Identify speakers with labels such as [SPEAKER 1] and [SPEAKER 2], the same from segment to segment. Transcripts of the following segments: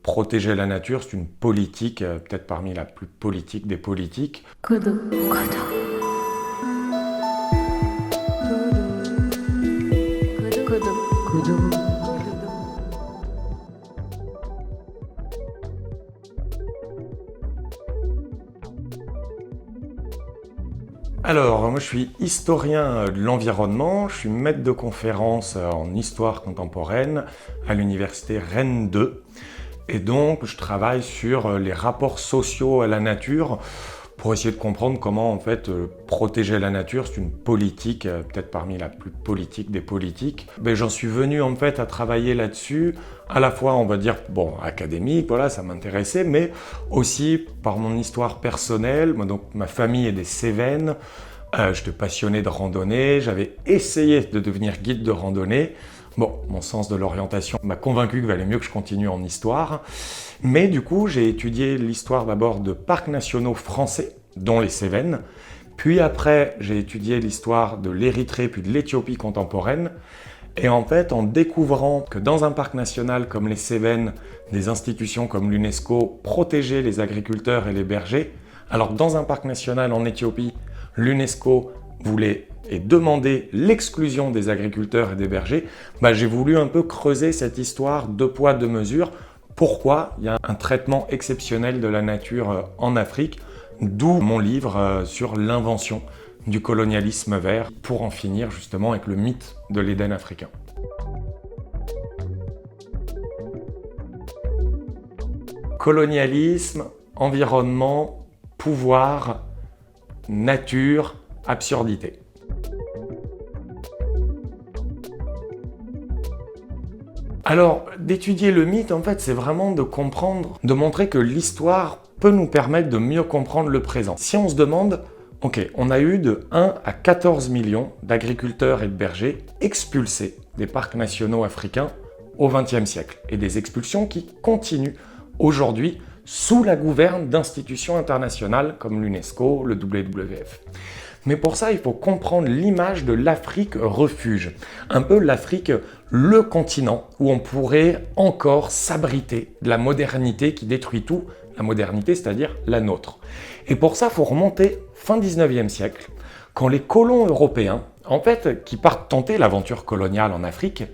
[SPEAKER 1] protéger la nature, c'est une politique, peut-être parmi la plus politique des politiques. Alors, moi je suis historien de l'environnement, je suis maître de conférence en histoire contemporaine à l'université Rennes 2. Et donc, je travaille sur les rapports sociaux à la nature pour essayer de comprendre comment, en fait, protéger la nature, c'est une politique, peut-être parmi la plus politique des politiques. Mais j'en suis venu, en fait, à travailler là-dessus, à la fois, on va dire, bon, académique, voilà, ça m'intéressait, mais aussi par mon histoire personnelle. Moi, donc, ma famille est des Cévennes, j'étais passionné de randonnée, j'avais essayé de devenir guide de randonnée. Bon, mon sens de l'orientation m'a convaincu qu'il valait mieux que je continue en histoire. Mais du coup, j'ai étudié l'histoire d'abord de parcs nationaux français, dont les Cévennes. Puis après, j'ai étudié l'histoire de l'Érythrée puis de l'Éthiopie contemporaine. Et en fait, en découvrant que dans un parc national comme les Cévennes, des institutions comme l'UNESCO protégeaient les agriculteurs et les bergers, alors que dans un parc national en Éthiopie, l'UNESCO voulait et demander l'exclusion des agriculteurs et des bergers, j'ai voulu un peu creuser cette histoire deux poids, deux mesures. Pourquoi il y a un traitement exceptionnel de la nature en Afrique, d'où mon livre sur l'invention du colonialisme vert, pour en finir justement avec le mythe de l'Éden africain. Colonialisme, environnement, pouvoir, nature, absurdité. Alors, d'étudier le mythe, en fait, c'est vraiment de comprendre, de montrer que l'histoire peut nous permettre de mieux comprendre le présent. Si on se demande, ok, on a eu de 1 à 14 millions d'agriculteurs et de bergers expulsés des parcs nationaux africains au XXe siècle, et des expulsions qui continuent aujourd'hui sous la gouverne d'institutions internationales comme l'UNESCO, le WWF. Mais pour ça, il faut comprendre l'image de l'Afrique refuge. Un peu l'Afrique, le continent où on pourrait encore s'abriter de la modernité qui détruit tout, la modernité, c'est-à-dire la nôtre. Et pour ça, il faut remonter fin 19e siècle, quand les colons européens, en fait, qui partent tenter l'aventure coloniale en Afrique,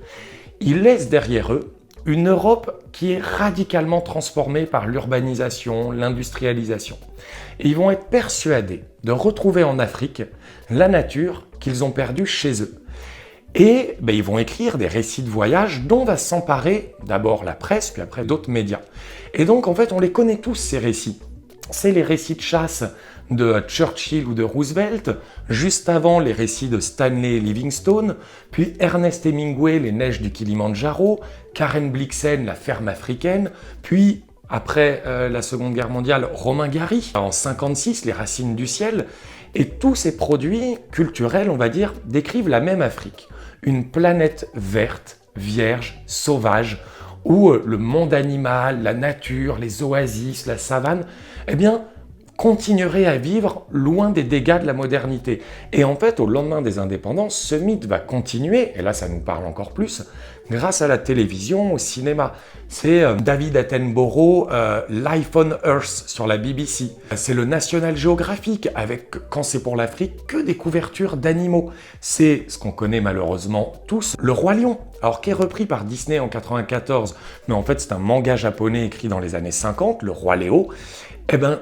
[SPEAKER 1] ils laissent derrière eux une Europe qui est radicalement transformée par l'urbanisation, l'industrialisation. Et ils vont être persuadés de retrouver en Afrique la nature qu'ils ont perdue chez eux. Et ils vont écrire des récits de voyage dont va s'emparer d'abord la presse, puis après d'autres médias. Et donc, en fait, on les connaît tous, ces récits. C'est les récits de chasse de Churchill ou de Roosevelt, juste avant les récits de Stanley et Livingstone, puis Ernest Hemingway, Les neiges du Kilimandjaro, Karen Blixen, La ferme africaine, puis après la Seconde Guerre mondiale, Romain Gary, en 1956, Les racines du ciel. Et tous ces produits culturels, on va dire, décrivent la même Afrique. Une planète verte, vierge, sauvage, où le monde animal, la nature, les oasis, la savane, continuerait à vivre loin des dégâts de la modernité. Et en fait, au lendemain des indépendances, ce mythe va continuer, et là ça nous parle encore plus, grâce à la télévision, au cinéma. C'est David Attenborough, Life on Earth sur la BBC. C'est le National Geographic avec, quand c'est pour l'Afrique, que des couvertures d'animaux. C'est ce qu'on connaît malheureusement tous, Le Roi Lion, alors qui est repris par Disney en 94, mais en fait c'est un manga japonais écrit dans les années 50, Le Roi Léo.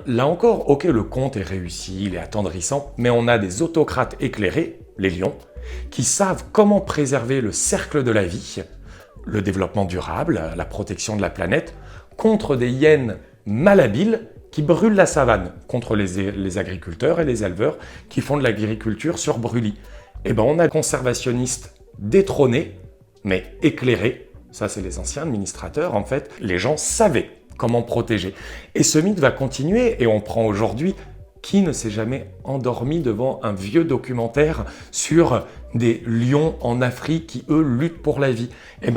[SPEAKER 1] Là encore, ok, le conte est réussi, il est attendrissant, mais on a des autocrates éclairés, les lions, qui savent comment préserver le cercle de la vie, le développement durable, la protection de la planète, contre des hyènes malhabiles qui brûlent la savane, contre les agriculteurs et les éleveurs qui font de l'agriculture sur brûlis. On a conservationnistes détrônés, mais éclairés, ça c'est les anciens administrateurs, en fait, les gens savaient comment protéger. Et ce mythe va continuer, et on prend aujourd'hui qui ne s'est jamais endormi devant un vieux documentaire sur des lions en Afrique qui, eux, luttent pour la vie.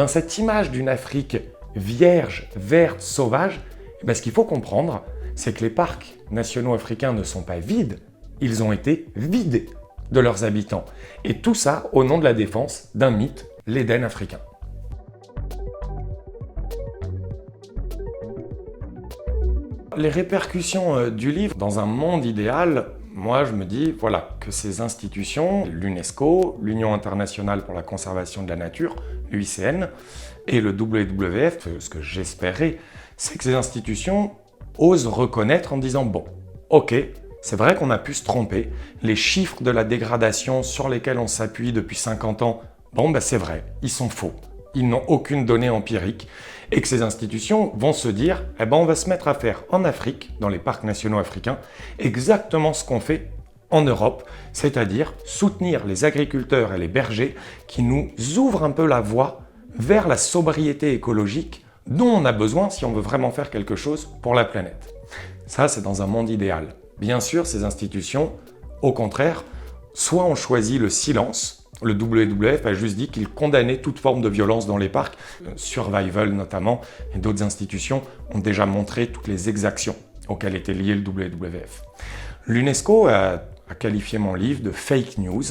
[SPEAKER 1] Cette image d'une Afrique vierge, verte, sauvage, ce qu'il faut comprendre, c'est que les parcs nationaux africains ne sont pas vides, ils ont été vidés de leurs habitants. Et tout ça au nom de la défense d'un mythe, l'Éden africain. Les répercussions du livre, dans un monde idéal, moi je me dis voilà, que ces institutions, l'UNESCO, l'Union internationale pour la conservation de la nature, l'UICN, et le WWF, ce que j'espérais, c'est que ces institutions osent reconnaître en disant bon, ok, c'est vrai qu'on a pu se tromper, les chiffres de la dégradation sur lesquels on s'appuie depuis 50 ans, bon ben c'est vrai, ils sont faux, ils n'ont aucune donnée empirique, et que ces institutions vont se dire, eh ben on va se mettre à faire en Afrique, dans les parcs nationaux africains, exactement ce qu'on fait en Europe, c'est-à-dire soutenir les agriculteurs et les bergers qui nous ouvrent un peu la voie vers la sobriété écologique dont on a besoin si on veut vraiment faire quelque chose pour la planète. Ça, c'est dans un monde idéal. Bien sûr, ces institutions, au contraire, soit ont choisi le silence. Le WWF a juste dit qu'il condamnait toute forme de violence dans les parcs, Survival notamment, et d'autres institutions ont déjà montré toutes les exactions auxquelles était lié le WWF. L'UNESCO a qualifié mon livre de fake news,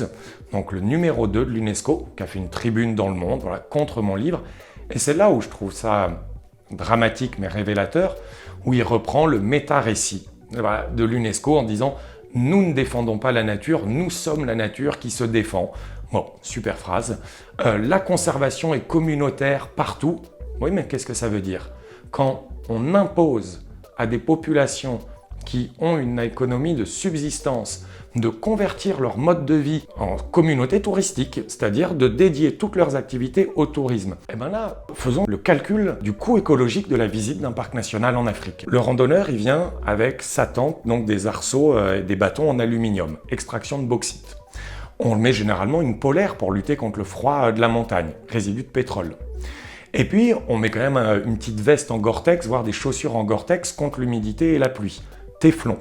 [SPEAKER 1] donc le numéro 2 de l'UNESCO, qui a fait une tribune dans le monde voilà, contre mon livre, et c'est là où je trouve ça dramatique mais révélateur, où il reprend le méta-récit voilà, de l'UNESCO en disant « Nous ne défendons pas la nature, nous sommes la nature qui se défend ». Bon, super phrase. La conservation est communautaire partout. Oui, mais qu'est-ce que ça veut dire? Quand on impose à des populations qui ont une économie de subsistance de convertir leur mode de vie en communauté touristique, c'est-à-dire de dédier toutes leurs activités au tourisme. Et bien là, faisons le calcul du coût écologique de la visite d'un parc national en Afrique. Le randonneur, il vient avec sa tente, donc des arceaux et des bâtons en aluminium, extraction de bauxite. On met généralement une polaire pour lutter contre le froid de la montagne, résidu de pétrole. Et puis, on met quand même une petite veste en Gore-Tex, voire des chaussures en Gore-Tex contre l'humidité et la pluie. Téflon.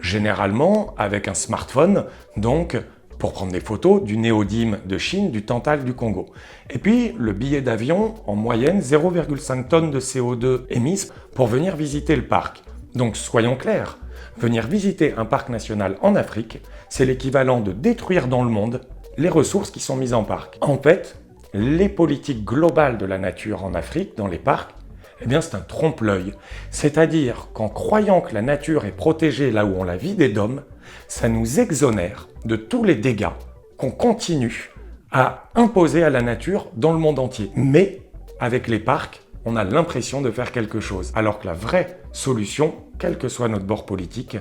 [SPEAKER 1] Généralement avec un smartphone, donc pour prendre des photos du néodyme de Chine, du Tantal du Congo. Et puis le billet d'avion, en moyenne 0,5 tonnes de CO2 émises pour venir visiter le parc. Donc soyons clairs, venir visiter un parc national en Afrique, c'est l'équivalent de détruire dans le monde les ressources qui sont mises en parc. En fait, les politiques globales de la nature en Afrique, dans les parcs, eh bien c'est un trompe-l'œil. C'est-à-dire qu'en croyant que la nature est protégée là où on la vide d'hommes, ça nous exonère de tous les dégâts qu'on continue à imposer à la nature dans le monde entier. Mais avec les parcs, on a l'impression de faire quelque chose. Alors que la vraie solution, quel que soit notre bord politique,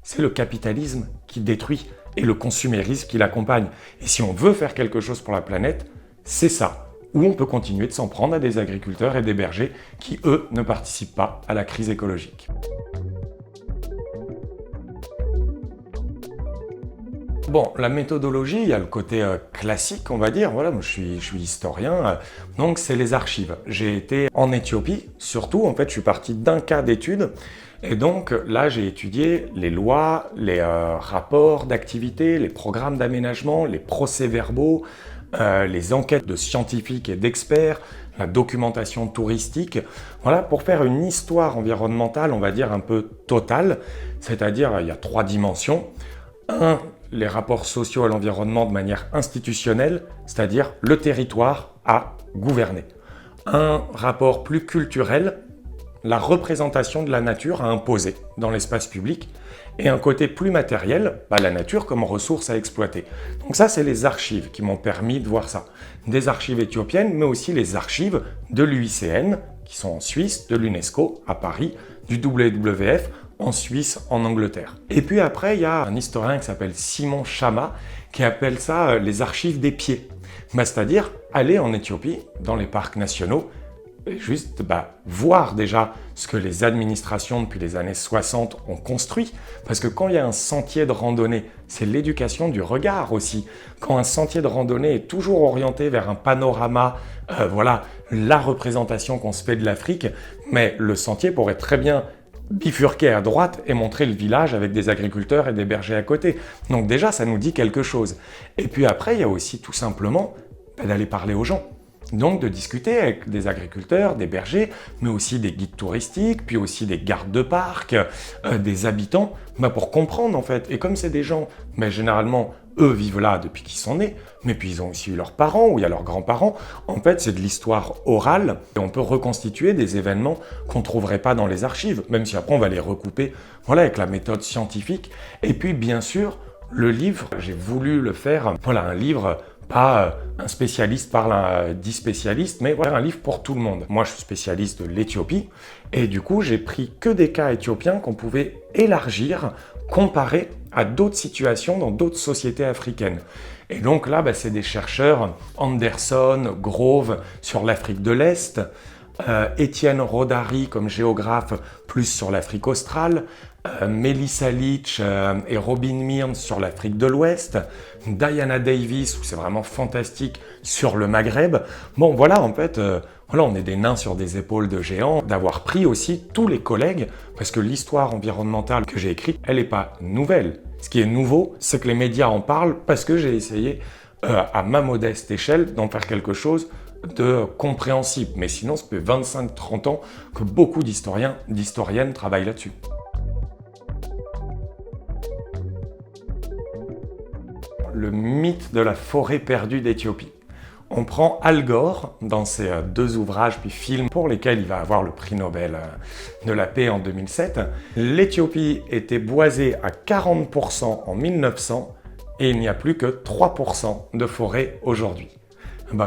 [SPEAKER 1] c'est le capitalisme qui détruit et le consumérisme qui l'accompagne. Et si on veut faire quelque chose pour la planète, c'est ça. Où on peut continuer de s'en prendre à des agriculteurs et des bergers qui, eux, ne participent pas à la crise écologique. Bon, la méthodologie, il y a le côté classique, on va dire. Voilà, moi, je suis historien, donc c'est les archives. J'ai été en Éthiopie, surtout, en fait, je suis parti d'un cas d'étude. Et donc là, j'ai étudié les lois, les rapports d'activité, les programmes d'aménagement, les procès-verbaux, les enquêtes de scientifiques et d'experts, la documentation touristique, voilà, pour faire une histoire environnementale, on va dire, un peu totale, c'est-à-dire il y a 3 dimensions. 1, les rapports sociaux à l'environnement de manière institutionnelle, c'est-à-dire le territoire à gouverner. Un rapport plus culturel, la représentation de la nature à imposer dans l'espace public, et un côté plus matériel, la nature comme ressource à exploiter. Donc ça, c'est les archives qui m'ont permis de voir ça. Des archives éthiopiennes, mais aussi les archives de l'UICN, qui sont en Suisse, de l'UNESCO, à Paris, du WWF, en Suisse, en Angleterre. Et puis après, il y a un historien qui s'appelle Simon Chama, qui appelle ça les archives des pieds. C'est-à-dire aller en Éthiopie, dans les parcs nationaux, et juste voir déjà ce que les administrations depuis les années 60 ont construit. Parce que quand il y a un sentier de randonnée, c'est l'éducation du regard aussi. Quand un sentier de randonnée est toujours orienté vers un panorama, voilà, la représentation qu'on se fait de l'Afrique, mais le sentier pourrait très bien bifurquer à droite et montrer le village avec des agriculteurs et des bergers à côté. Donc déjà, ça nous dit quelque chose. Et puis après, il y a aussi tout simplement d'aller parler aux gens. Donc de discuter avec des agriculteurs, des bergers, mais aussi des guides touristiques, puis aussi des gardes de parc, des habitants, pour comprendre en fait. Et comme c'est des gens, mais généralement, eux vivent là depuis qu'ils sont nés, mais puis ils ont aussi eu leurs parents ou il y a leurs grands-parents. En fait, c'est de l'histoire orale et on peut reconstituer des événements qu'on ne trouverait pas dans les archives, même si après on va les recouper avec la méthode scientifique. Et puis bien sûr, le livre, j'ai voulu le faire, un livre pas un spécialiste parle à 10 spécialistes, mais un livre pour tout le monde. Moi, je suis spécialiste de l'Éthiopie, et du coup, j'ai pris que des cas éthiopiens qu'on pouvait élargir, comparer à d'autres situations dans d'autres sociétés africaines. Et donc là, c'est des chercheurs, Anderson, Grove sur l'Afrique de l'Est, Étienne Rodari comme géographe plus sur l'Afrique australe, Melissa Leach et Robin Mearns sur l'Afrique de l'Ouest, Diana Davis, où c'est vraiment fantastique, sur le Maghreb. Bon, voilà, en fait, on est des nains sur des épaules de géants, d'avoir pris aussi tous les collègues, parce que l'histoire environnementale que j'ai écrite, elle n'est pas nouvelle. Ce qui est nouveau, c'est que les médias en parlent parce que j'ai essayé, à ma modeste échelle, d'en faire quelque chose de compréhensible. Mais sinon, ça fait 25-30 ans que beaucoup d'historiens, d'historiennes travaillent là-dessus. Le mythe de la forêt perdue d'Éthiopie. On prend Al Gore dans ses 2 ouvrages puis films pour lesquels il va avoir le prix Nobel de la paix en 2007. L'Éthiopie était boisée à 40% en 1900 et il n'y a plus que 3% de forêt aujourd'hui.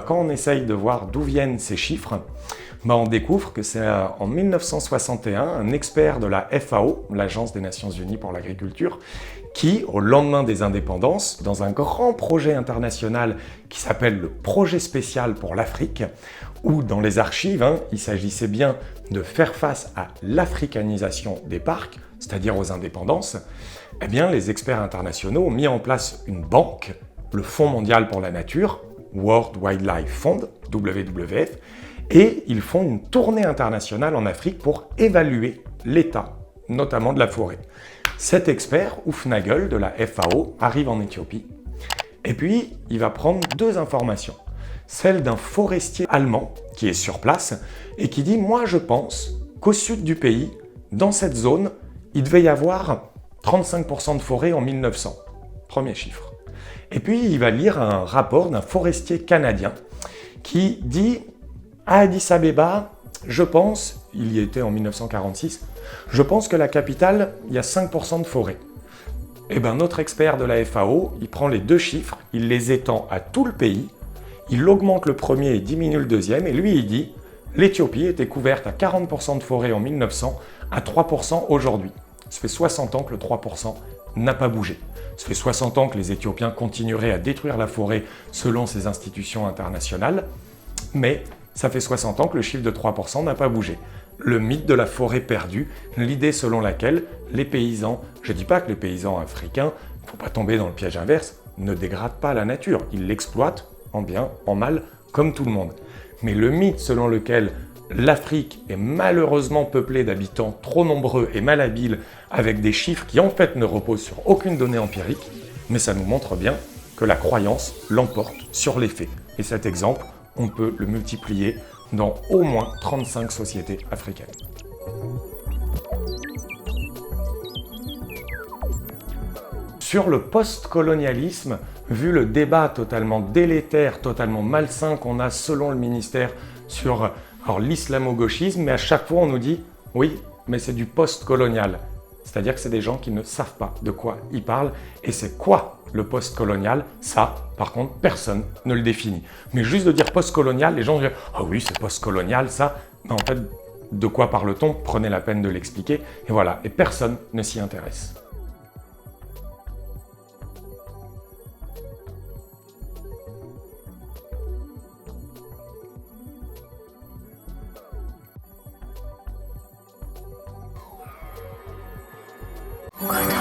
[SPEAKER 1] Quand on essaye de voir d'où viennent ces chiffres, on découvre que c'est en 1961 un expert de la FAO, l'Agence des Nations Unies pour l'agriculture, qui, au lendemain des indépendances, dans un grand projet international qui s'appelle le Projet spécial pour l'Afrique, où dans les archives, il s'agissait bien de faire face à l'africanisation des parcs, c'est-à-dire aux indépendances, les experts internationaux ont mis en place une banque, le Fonds mondial pour la nature, World Wildlife Fund, WWF, et ils font une tournée internationale en Afrique pour évaluer l'état, notamment de la forêt. Cet expert, Hufnagel de la FAO, arrive en Éthiopie, et puis il va prendre 2 informations. Celle d'un forestier allemand qui est sur place et qui dit « Moi je pense qu'au sud du pays, dans cette zone, il devait y avoir 35% de forêt en 1900. » Premier chiffre. Et puis il va lire un rapport d'un forestier canadien qui dit « À Addis Abeba, je pense, il y était en 1946, je pense que la capitale, il y a 5% de forêt. » Notre expert de la FAO, il prend les 2 chiffres, il les étend à tout le pays, il augmente le premier et diminue le deuxième, et lui il dit « L'Éthiopie était couverte à 40% de forêt en 1900, à 3% aujourd'hui. » Ça fait 60 ans que le 3% n'a pas bougé. Ça fait 60 ans que les Éthiopiens continueraient à détruire la forêt selon ces institutions internationales, mais ça fait 60 ans que le chiffre de 3% n'a pas bougé. Le mythe de la forêt perdue, l'idée selon laquelle les paysans, je ne dis pas que les paysans africains, il ne faut pas tomber dans le piège inverse, ne dégradent pas la nature, ils l'exploitent en bien, en mal, comme tout le monde. Mais le mythe selon lequel l'Afrique est malheureusement peuplée d'habitants trop nombreux et malhabiles avec des chiffres qui en fait ne reposent sur aucune donnée empirique, mais ça nous montre bien que la croyance l'emporte sur les faits. Et cet exemple, on peut le multiplier dans au moins 35 sociétés africaines. Sur le post-colonialisme, vu le débat totalement délétère, totalement malsain qu'on a selon le ministère sur l'islamo-gauchisme, mais à chaque fois on nous dit « oui, mais c'est du post-colonial ». C'est-à-dire que c'est des gens qui ne savent pas de quoi ils parlent. Et c'est quoi le post-colonial? Ça, par contre, personne ne le définit. Mais juste de dire post-colonial, les gens disent « ah oui, c'est post-colonial, ça ». Mais en fait, de quoi parle-t-on? Prenez la peine de l'expliquer. Et voilà, et personne ne s'y intéresse.
[SPEAKER 2] Quoi